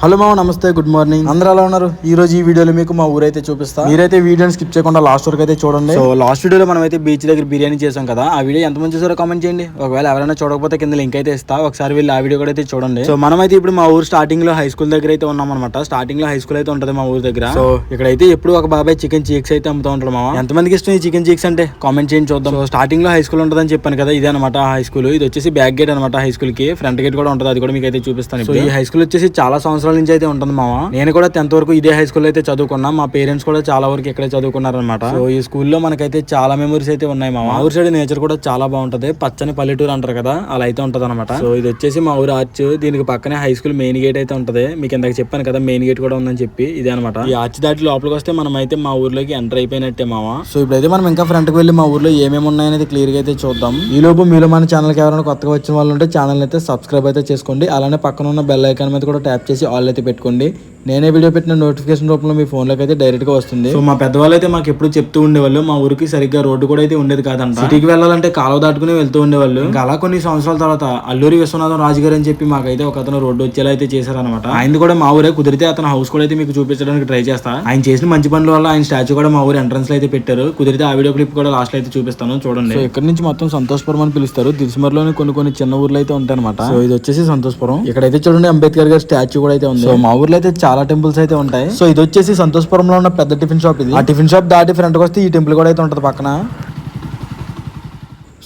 Hello మామ, నమస్తే, good morning. అందరూ ఎలా ఉన్నారు? ఈ రోజు ఈ వీడియోలో మీకు మా ఊరైతే చూపిస్తా. మీరైతే వీడియోని స్కిప్ చేయకుండా లాస్ట్ వరకు అయితే చూడండి. సో లాస్ట్ వీడియోలో మనం అయితే బీచ్ దగ్గర బిర్యానీ చేసాం కదా, ఆ వీడియో ఎంతమంది చూసారో కామెంట్ చేయండి. ఒకవేళ ఎవరైనా చూడకపోతే కింద లింక్ అయితే ఇస్తా, ఒకసారి వెళ్ళి ఆ వీడియో కూడా అయితే చూడండి. సో మనమైతే ఇప్పుడు మా ఊరు స్టార్టింగ్ లో హై స్కూల్ దగ్గర అయితే ఉన్నాం అనమాట. స్టార్టింగ్ లో హై స్కూల్ అయితే ఉంటది మా ఊరు దగ్గర. సో ఇక్కడైతే ఎప్పుడు ఒక బాబాయ్ చికెన్ చీక్స్ అయితే అమ్ముతూ ఉంటాడు మామ. ఎంతమందికి ఇష్టం ఈ చికెన్ చీక్స్ అంటే కామెంట్ చేయండి చూద్దాం. సో స్టార్టింగ్ లో హై స్కూల్ ఉంటదని చెప్పాను కదా, ఇదే అనమాట హై స్కూల్. ఇది వచ్చేసి బ్యాక్ గేట్ అనమాట హై స్కూల్ కి. ఫ్రంట్ గేట్ కూడా ఉంటుంది, అది కూడా మీకు అయితే చూపిస్తాను. సో ఈ హై స్కూల్ వచ్చేసి చాలా సంవత్సరాల నుంచి అయితే ఉంటుంది మామ. నేను కూడా 10th వరకు ఇదే హై స్కూల్ అయితే చదువుకున్నా. మా పేరెంట్స్ కూడా చాలా వరకు ఇక్కడే చదువుకున్నారనమాట. సో ఈ స్కూల్లో మనకైతే చాలా మెమరీస్ అయితే ఉన్నాయి మా ఊరు సైడ్. నేచర్ కూడా చాలా బాగుంటది, పచ్చని పల్లెటూరు అంటారు కదా, అలా అయితే ఉంటది అనమాట. సో ఇది వచ్చేసి మా ఊరు ఆర్చ్. దీనికి పక్కనే హై స్కూల్ మెయిన్ గేట్ అయితే ఉంటది. మీకు ఇందాక చెప్పాను కదా మెయిన్ గేట్ కూడా ఉందని చెప్పి, ఇదే అనమాట. ఈ ఆర్చ్ దాటి లోపలికి వస్తే మనం అయితే మా ఊర్లోకి ఎంటర్ అయిపోయినట్టే మామ. సో ఇప్పుడైతే మనం ఇంకా ఫ్రంట్ కి వెళ్ళి మా ఊర్లో ఏమేమి ఉన్నాయనేది క్లియర్ గా అయితే చూద్దాం. ఈ లోపు మీలో మన ఛానల్ కి ఎవరైనా కొత్తగా వచ్చిన వాళ్ళు ఉంటే ఛానల్ అయితే సబ్స్క్రైబ్ అయితే చేసుకోండి. అలానే పక్కన ఉన్న బెల్ ఐకాన్ మీద కూడా ట్యాప్ చేసి ఆల్ అయితే పెట్టుకోండి. నేనే వీడియో పెట్టిన నోటిఫికేషన్ రూపంలో మీ ఫోన్ లోకి అయితే డైరెక్ట్ గా వస్తుంది. సో మా పెద్దవాళ్ళు అయితే మాకు ఎప్పుడు చెప్తూ ఉండేవాళ్ళు, మా ఊరికి సరిగ్గా రోడ్డు కూడా అయితే ఉండేది కాదంట. సిటీకి వెళ్ళాలంటే కాలువ దాటుకుని వెళ్తూ ఉండేవాళ్ళు. ఇంకా అలా కొన్ని సంవత్సరాల తర్వాత అల్లూరి విశ్వనాథం రాజు గారు అని చెప్పి మాకైతే ఒక అతను రోడ్డు వచ్చేలా అయితే చేశారనమాట. ఆయన కూడా మా ఊరే. కుదిరితే అతను హౌస్ కూడా అయితే మీకు చూపించడానికి ట్రై చేస్తా. ఆయన చేసిన మంచి పనుల వల్ల ఆయన స్టాచ్యూ కూడా మా ఊరు ఎంట్రన్స్ లో అయితే పెట్టారు. కుదిరితే ఆ వీడియో క్లిప్ కూడా లాస్ట్ లో అయితే చూపిస్తాను చూడండి. సో ఇక్కడ నుంచి మొత్తం సంతోషపురం అని పిలుస్తారు. దిల్సుమర్లోని కొన్ని చిన్న ఊర్లు అయితే ఉంటాయి అనమాట. సో ఇది వచ్చేసి సంతోషపురం. ఇక్కడైతే చూడండి అంబేద్కర్ గారి స్టాచ్యూ కూడా అయితే ఉంది. సో మా ఊర్లో అయితే చాలా టెంపుల్స్ అయితే ఉంటాయి. సో ఇది వచ్చేసి సంతోషపురంలో ఉన్న పెద్ద టిఫిన్ షాప్. ఇది ఆ టిఫిన్ షాప్ దాటి ఫ్రంట్ కి వస్తే ఈ టెంపుల్ కూడా అయితే ఉంటది పక్కన.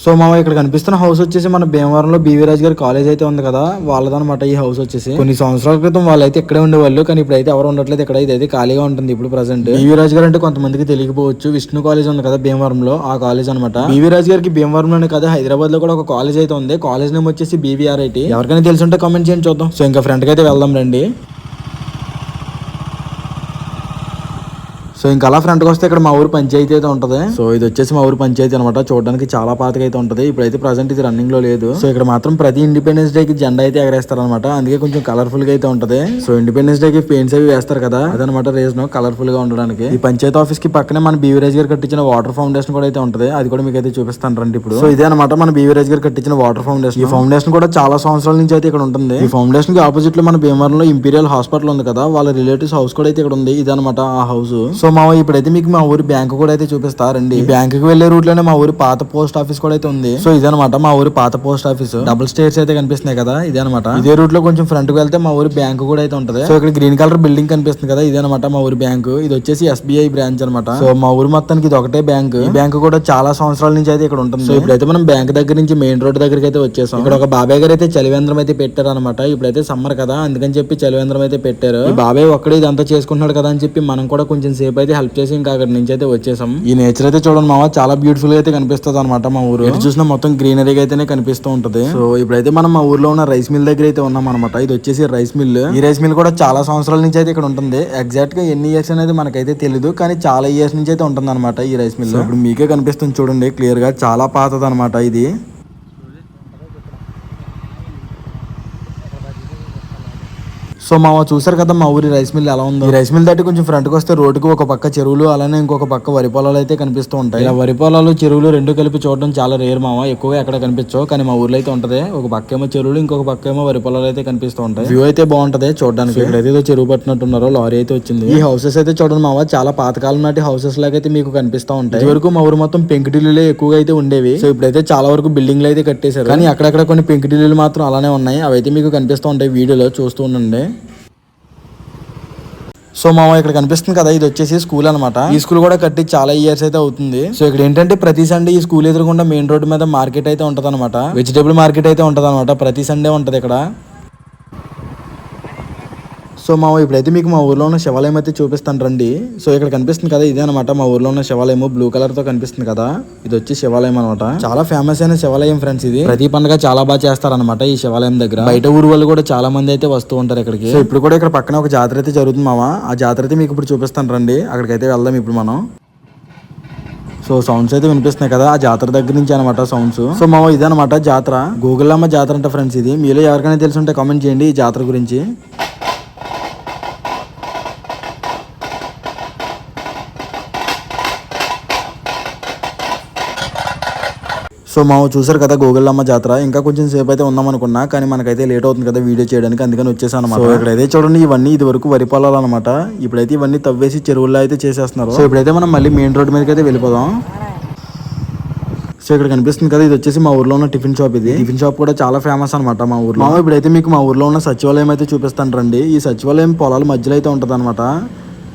సో మామ ఇక్కడ కనిపిస్తున్న హౌస్ వచ్చేసి మన భీమవరంలో బీవీ రాజు గారి కాలేజ్ అయితే ఉంది కదా, వాళ్ళదనమాట ఈ హౌస్ వచ్చేసి. కొన్ని సంవత్సరాల క్రితం వాళ్ళైతే ఇక్కడే ఉండేవాళ్ళు, కానీ ఇప్పుడైతే ఎవరు ఉండట్లేదు ఇక్కడ. ఇదైతే ఖాళీగా ఉంటుంది ఇప్పుడు ప్రెసెంట్. బీవీ రాజు గారు అంటే కొంతమందికి తెలియకపోవచ్చు, విష్ణు కాలేజ్ ఉంది కదా భీమవరంలో, ఆ కాలేజ్ అనమాట. బీవీ రాజు గారికి భీమవరంలోనే కదా హైదరాబాద్ లో కూడా ఒక కాలేజ్ అయితే ఉంది. కాలేజ్ నేమ్ వచ్చేసి బీవీఆర్ఐటి. ఎవరికైనా తెలిసి ఉంటే కామెంట్ చేయండి చూద్దాం. సో ఇంకా ఫ్రంట్ కి అయితే వెళ్దాం రండి. సో ఇంకా అలా ఫ్రంట్ కి వస్తే ఇక్కడ మా ఊరు పంచాయతీ అయితే ఉంటది. సో ఇది వచ్చేసి మా ఊరు పంచాయతీ అనమాట. చూడడానికి చాలా పాతగా అయితే ఉంటది. ఇప్పుడైతే ప్రజెంట్ ఇది రన్నింగ్ లో లేదు. సో ఇక్కడ మాత్రం ప్రతి ఇండిపెండెన్స్ డే కి జెండా అయితే ఎగరేస్తారు అనమాట. అందుకే కొంచెం కలర్ఫుల్ గా అయితే ఉంటది. సో ఇండిపెండెన్స్ డే కి పెయింట్స్ అవి వేస్తారు కదా, అదనమాట రీజన్ కలర్ఫుల్ గా ఉండడానికి. ఈ పంచాయతీ ఆఫీస్ కి పక్కనే మన బీవీరాజ్ గారు కట్టించిన వాటర్ ఫౌండేషన్ కూడా అయితే ఉంటది. అది కూడా మీకు అయితే చూపిస్తాను రండి ఇప్పుడు. సో ఇదే అనమాట మన బీవీరాజ్ గారు కట్టించిన వాటర్ ఫౌండేషన్. ఈ ఫౌండేషన్ కూడా చాలా సంవత్సరాల నుంచి అయితే ఇక్కడ ఉంటుంది. ఈ ఫౌండేషన్ కి ఆపోజిట్ లో మన భీమవరంలో ఇంపీరియల్ హాస్పిటల్ ఉంది కదా, వాళ్ళ రిలేటివ్స్ హౌస్ కూడా అయితే ఇక్కడ ఉంది. ఇదనమాట ఆ హౌస్. సో మా ఇప్పుడైతే మీకు మా ఊరి బ్యాంక్ కూడా అయితే చూపిస్తారండి. ఈ బ్యాంక్ కి వెళ్లే రూట్ లోనే మా ఊరి పాత పోస్ట్ ఆఫీస్ కూడా అయితే ఉంది. సో ఇదనమాట మా ఊరి పాత పోస్ట్ ఆఫీస్. డబుల్ స్టేర్స్ అయితే కనిపిస్తున్నాయి కదా, ఇదనమాట. ఇదే రూట్ లో కొంచెం ఫ్రంట్ కి వెళ్తే మా ఊరి బ్యాంక్ కూడా అయితే ఉంటది. సో ఇక్కడ గ్రీన్ కలర్ బిల్డింగ్ కనిపిస్తుంది కదా, ఇదనమాట మా ఊరి బ్యాంక్. ఇది వచ్చేసి SBI బ్రాంచ్ అనమాట. సో మా ఊరి మొత్తానికి ఇది ఒకటే బ్యాంక్. ఈ బ్యాంక్ కూడా చాలా సంవత్సరాల నుంచి అయితే ఇక్కడ ఉంటుంది. సో ఇప్పుడైతే మనం బ్యాంక్ దగ్గర నుంచి మెయిన్ రోడ్ దగ్గరికి అయితే వచ్చేసాం. ఇక్కడ ఒక బాబాయ్ గారు అయితే చలివేంద్రం అయితే పెట్టారు అనమాట. ఇప్పుడైతే సమ్మర్ కదా, అందుకని చెప్పి చలివేంద్రం అయితే పెట్టారు. ఈ బాబాయ్ ఒక్కడే ఇదంతా చేసుకుంటున్నాడు కదా అని చెప్పి మనం కూడా కొంచెం సేపు అయితే హెల్ప్ చేసి ఇంకా అక్కడ నుంచి అయితే వచ్చేసాం. ఈ నేచర్ అయితే చూడండి మామ, చాలా బ్యూటిఫుల్ గా అయితే కనిపిస్తుంది అనమాట మా ఊరు. ఇటు చూసిన మొత్తం గ్రీనరీగా అయితేనే కనిపిస్తూ ఉంటది. సో ఇప్పుడైతే మనం మా ఊర్లో ఉన్న రైస్ మిల్ దగ్గర అయితే ఉన్నాం అనమాట. ఇది వచ్చేసి రైస్ మిల్. ఈ రైస్ మిల్ కూడా చాలా సంవత్సరాల నుంచి అయితే ఇక్కడ ఉంటుంది. ఎగ్జాక్ట్ గా ఎన్ని ఇయర్స్ అనేది మనకైతే తెలియదు, కానీ చాలా ఇయర్స్ నుంచి అయితే ఉంటుంది అనమాట ఈ రైస్ మిల్. ఇప్పుడు మీకే కనిపిస్తుంది చూడండి క్లియర్ గా, చాలా పాతది అనమాట ఇది. సో మా చూసారు కదా మా ఊరి రైస్ మిల్ ఎలా ఉందో. ఈ రైస్ మిల్ దాటి కొంచెం ఫ్రంట్ కి వస్తే రోడ్డుకు ఒక పక్క చెరువులు, అలానే ఇంకొక పక్క వరి పొలాలు అయితే కనిపిస్తూ ఉంటాయి. ఇలా వరి పొలాలు చెరువులు రెండు కలిపి చూడడం చాలా రేర్ మామ, ఎక్కువగా ఎక్కడ కనిపించవు. కానీ మా ఊర్లో అయితే ఉంటది. ఒక పక్క ఏమో చెరువులు, ఇంకొక పక్క ఏమో వరి పొలాలు అయితే కనిపిస్తూ ఉంటాయి. వ్యూ అయితే బాగుంటది చూడడానికి. ఇక్కడైతే ఏదో చెరువు పట్టినట్టున్నారో, లారీ అయితే వచ్చింది. ఈ హౌసెస్ అయితే చూడండి మామ, చాలా పాతకాలం నాటి హౌసెస్ లాగా అయితే మీకు కనిపిస్తూ ఉంటాయి. ఇది వరకు మా ఊరు మొత్తం పెంకుటిల్లులే ఎక్కువగా అయితే ఉండేవి. సో ఇప్పుడైతే చాలా వరకు బిల్డింగ్లు అయితే కట్టేశారు. కానీ అక్కడక్కడ కొన్ని పెంకుటిల్లులు మాత్రం అలానే ఉన్నాయి. అవి అయితే మీకు కనిపిస్తూ ఉంటాయి వీడియోలో, చూస్తూ ఉండండి. సో మామ ఇక్కడ కనిపిస్తుంది కదా, ఇది వచ్చేసి స్కూల్ అనమాట. ఈ స్కూల్ కూడా కట్టి చాలా ఇయర్స్ అయితే అవుతుంది. సో ఇక్కడ ఏంటంటే ప్రతి సండే ఈ స్కూల్ ఎదురుకుండా మెయిన్ రోడ్ మీద మార్కెట్ అయితే ఉంటది అనమాట. వెజిటేబుల్ మార్కెట్ అయితే ఉంటది అనమాట. ప్రతి సండే ఉంటది ఇక్కడ. సో మా ఇప్పుడైతే మీకు మా ఊర్లో ఉన్న శివాలయం అయితే చూపిస్తాను రండి. సో ఇక్కడ కనిపిస్తుంది కదా, ఇదే అనమాట మా ఊర్లో ఉన్న శివాలయం. బ్లూ కలర్ తో కనిపిస్తుంది కదా, ఇది వచ్చి శివాలయం అనమాట. చాలా ఫేమస్ అయిన శివాలయం ఫ్రెండ్స్ ఇది. ప్రతి పండుగ చాలా బాగా చేస్తారనమాట ఈ శివాలయం దగ్గర. బయట ఊరు వాళ్ళు కూడా చాలా మంది అయితే వస్తూ ఉంటారు ఇక్కడికి. సో ఇప్పుడు కూడా ఇక్కడ పక్కన ఒక జాతర అయితే జరుగుతుంది మామ. ఆ జాతర అయితే మీకు ఇప్పుడు చూపిస్తాను రండి. అక్కడికైతే వెళ్దాం ఇప్పుడు మనం. సో సౌండ్స్ అయితే వినిపిస్తున్నాయి కదా, ఆ జాతర దగ్గర నుంచి అనమాట సౌండ్స్. సో మా ఇదనమాట జాతర, గోగులమ్మ జాతర అంట ఫ్రెండ్స్ ఇది. మీలో ఎవరికైనా తెలిసి ఉంటే కామెంట్ చేయండి ఈ జాతర గురించి. సో మామ చూసారు కదా గోగులమ్మ జాతర. ఇంకా కొంచెం సేపు అయితే ఉందాం అనుకున్నా, కానీ మనకైతే లేట్ అవుతుంది కదా వీడియో చేయడానికి, అందుకని వచ్చేసాను అనమాట. సో ఇక్కడైతే చూడండి, ఇవన్నీ ఇది వరకు వరి పొలాలు అనమాట. ఇప్పుడైతే ఇవన్నీ తవ్వేసి చెరువుల్లో అయితే చేసేస్తున్నారు. సో ఇప్పుడైతే మనం మళ్ళీ మెయిన్ రోడ్ మీదకి అయితే వెళ్ళిపోదాం. సో ఇక్కడ కనిపిస్తుంది కదా, ఇది వచ్చేసి మా ఊర్లో ఉన్న టిఫిన్ షాప్. ఇది టిఫిన్ షాప్ కూడా చాలా ఫేమస్ అనమాట మా ఊర్లో. ఇప్పుడైతే మీకు మా ఊర్లో ఉన్న సచివాలయం అయితే చూపిస్తాను రండి. ఈ సచివాలయం పొలాల మధ్యలో అయితే ఉంటది అనమాట.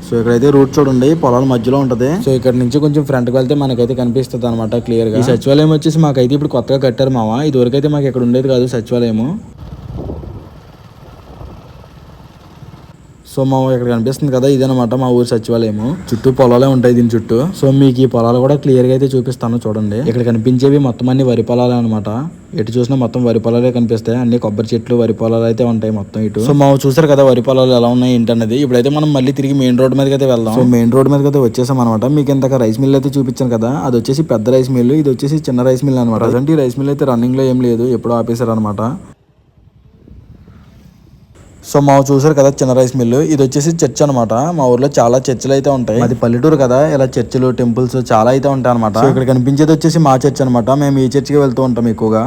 సో ఇక్కడైతే రూట్ చూడండి, పొలాల మధ్యలో ఉంటది. సో ఇక్కడ నుంచి కొంచెం ఫ్రంట్ కి వెళ్తే మనకైతే కనిపిస్తుంది అనమాట క్లియర్ గా. ఈ సచివాలయం వచ్చేసి మాకైతే ఇప్పుడు కొత్తగా కట్టారు మావా. ఇది వరకైతే మాకు ఇక్కడ ఉండేది కాదు సచివాలయము. సో మా ఇక్కడ కనిపిస్తుంది కదా, ఇదనమాట మా ఊరు సచివాలయము. చుట్టూ పొలాలే ఉంటాయి దీని చుట్టూ. సో మీకు ఈ పొలాలు కూడా క్లియర్ గా అయితే చూపిస్తాను చూడండి. ఇక్కడ కనిపించేవి మొత్తం అన్ని వరి పొలాలే అనమాట. ఎటు చూసినా మొత్తం వరి పొలాలే కనిపిస్తాయి. అన్ని కొబ్బరి చెట్లు, వరి పొలాలు అయితే ఉంటాయి మొత్తం ఇటు. సో మా చూసారు కదా వరి పొలాలు ఎలా ఉన్నాయి ఏంటన్నది. ఇప్పుడైతే మనం మళ్ళీ తిరిగి మెయిన్ రోడ్ మీదకి అయితే వెళ్దాం. సో మెయిన్ రోడ్ మీదకి అయితే వచ్చేసాం అనమాట. మీకు ఇంతక రైస్ మిల్ అయితే చూపించాను కదా, అది వచ్చేసి పెద్ద రైస్ మిల్, ఇది వచ్చేసి చిన్న రైస్ మిల్ అనమాట. ప్రజెంట్ ఈ రైస్ మిల్ అయితే రన్నింగ్ లో ఏం లేదు, ఎప్పుడో ఆపేశారు అనమాట. సో మా చూసారు కదా చిన్న రైస్ మిల్లు, ఇది వచ్చేసి చర్చ్ అనమాట. మా ఊర్లో చాలా చర్చిలు అయితే ఉంటాయి. అది పల్లెటూరు కదా, ఇలా చర్చిలు, టెంపుల్స్ చాలా అయితే ఉంటాయి అనమాట. ఇక్కడ కనిపించేది వచ్చేసి మా చర్చ్ అనమాట. మేము ఈ చర్చికి వెళ్తూ ఉంటాం ఎక్కువగా.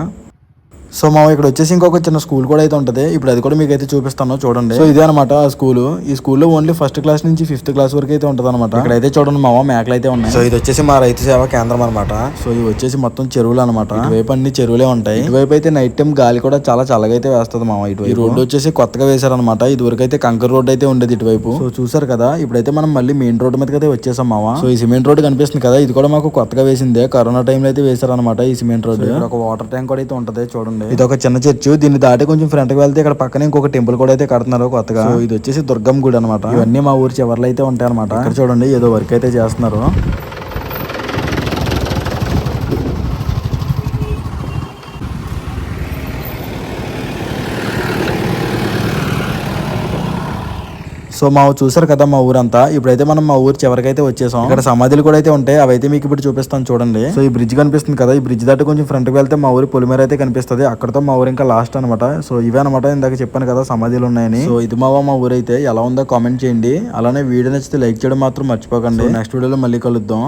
సో మా ఇక్కడ వచ్చేసి ఇంకొక చిన్న స్కూల్ కూడా అయితే ఉంటది. ఇప్పుడు అది కూడా మీకు అయితే చూపిస్తాను చూడండి. సో ఇదే అనమాట ఆ స్కూల్. ఈ స్కూల్లో ఓన్లీ ఫస్ట్ క్లాస్ నుంచి 5th క్లాస్ వరకు అయితే ఉంటది అనమాట. ఇక్కడ అయితే చూడండి మా మేకలు అయితే ఉన్నాయి. సో ఇది వచ్చేసి మా రైతు సేవా కేంద్రం అనమాట. సో ఇవి వచ్చేసి మొత్తం చెరువులు అనమాట. ఇటువైపు అన్ని చెరువులే ఉంటాయి. ఇటువైపు అయితే నైట్ టైం గాలి కూడా చాలా చల్లగా అయితే వేస్తుంది మామ. ఇటువైపు ఈ రోడ్డు వచ్చేసి కొత్తగా వేశారనమాట. ఇది వరకు అయితే కంకర్ రోడ్ అయితే ఉండేది ఇటువైపు. సో చూసారు కదా, ఇప్పుడైతే మనం మళ్ళీ మెయిన్ రోడ్ మీదకి అయితే వచ్చేసాం మామ. సో ఈ సిమెంట్ రోడ్ కనిపిస్తుంది కదా, ఇది కూడా మాకు కొత్తగా వేసిందే. కరోనా టైంలో అయితే వేశారనమాట ఈ సిమెంట్ రోడ్. ఒక వాటర్ ట్యాంక్ కూడా అయితే ఉంటది చూడండి. ఇది ఒక చిన్న చర్చ్. దీన్ని దాటి కొంచెం ఫ్రంట్ కి వెళ్తే ఇక్కడ పక్కనే ఇంకొక టెంపుల్ కూడా అయితే కడుతున్నారు కొత్తగా. సో ఇది వచ్చేసి దుర్గం గుడి అనమాట. ఇవన్నీ మా ఊరి చివర్లో అయితే ఉంటాయి అనమాట. ఇక్కడ చూడండి ఏదో వర్క్ అయితే చేస్తున్నారు. సో మా చూసారు కదా మా ఊరంతా. ఇప్పుడైతే మనం మా ఊరు చివరికైతే వచ్చేసాం. ఇక్కడ సమాధులు కూడా అయితే ఉంటాయి, అవైతే మీకు ఇప్పుడు చూపిస్తాను చూడండి. సో ఈ బ్రిడ్జ్ కనిపిస్తుంది కదా, ఈ బ్రిడ్జ్ దాటి కొంచెం ఫ్రంట్ కి వెళ్తే మా ఊరి పొలిమేర అయితే కనిపిస్తుంది. అక్కడతో మా ఊరు ఇంకా లాస్ట్ అనమాట. సో ఇవే అనమాట, ఇందాక చెప్పాను కదా సమాధులు ఉన్నాయని. సో ఇది మా ఊరు అయితే ఎలా ఉందో కామెంట్ చేయండి. అలానే వీడియో నచ్చితే లైక్ చేయడం మాత్రం మర్చిపోకండి. నెక్స్ట్ వీడియోలో మళ్ళీ కలుద్దాం.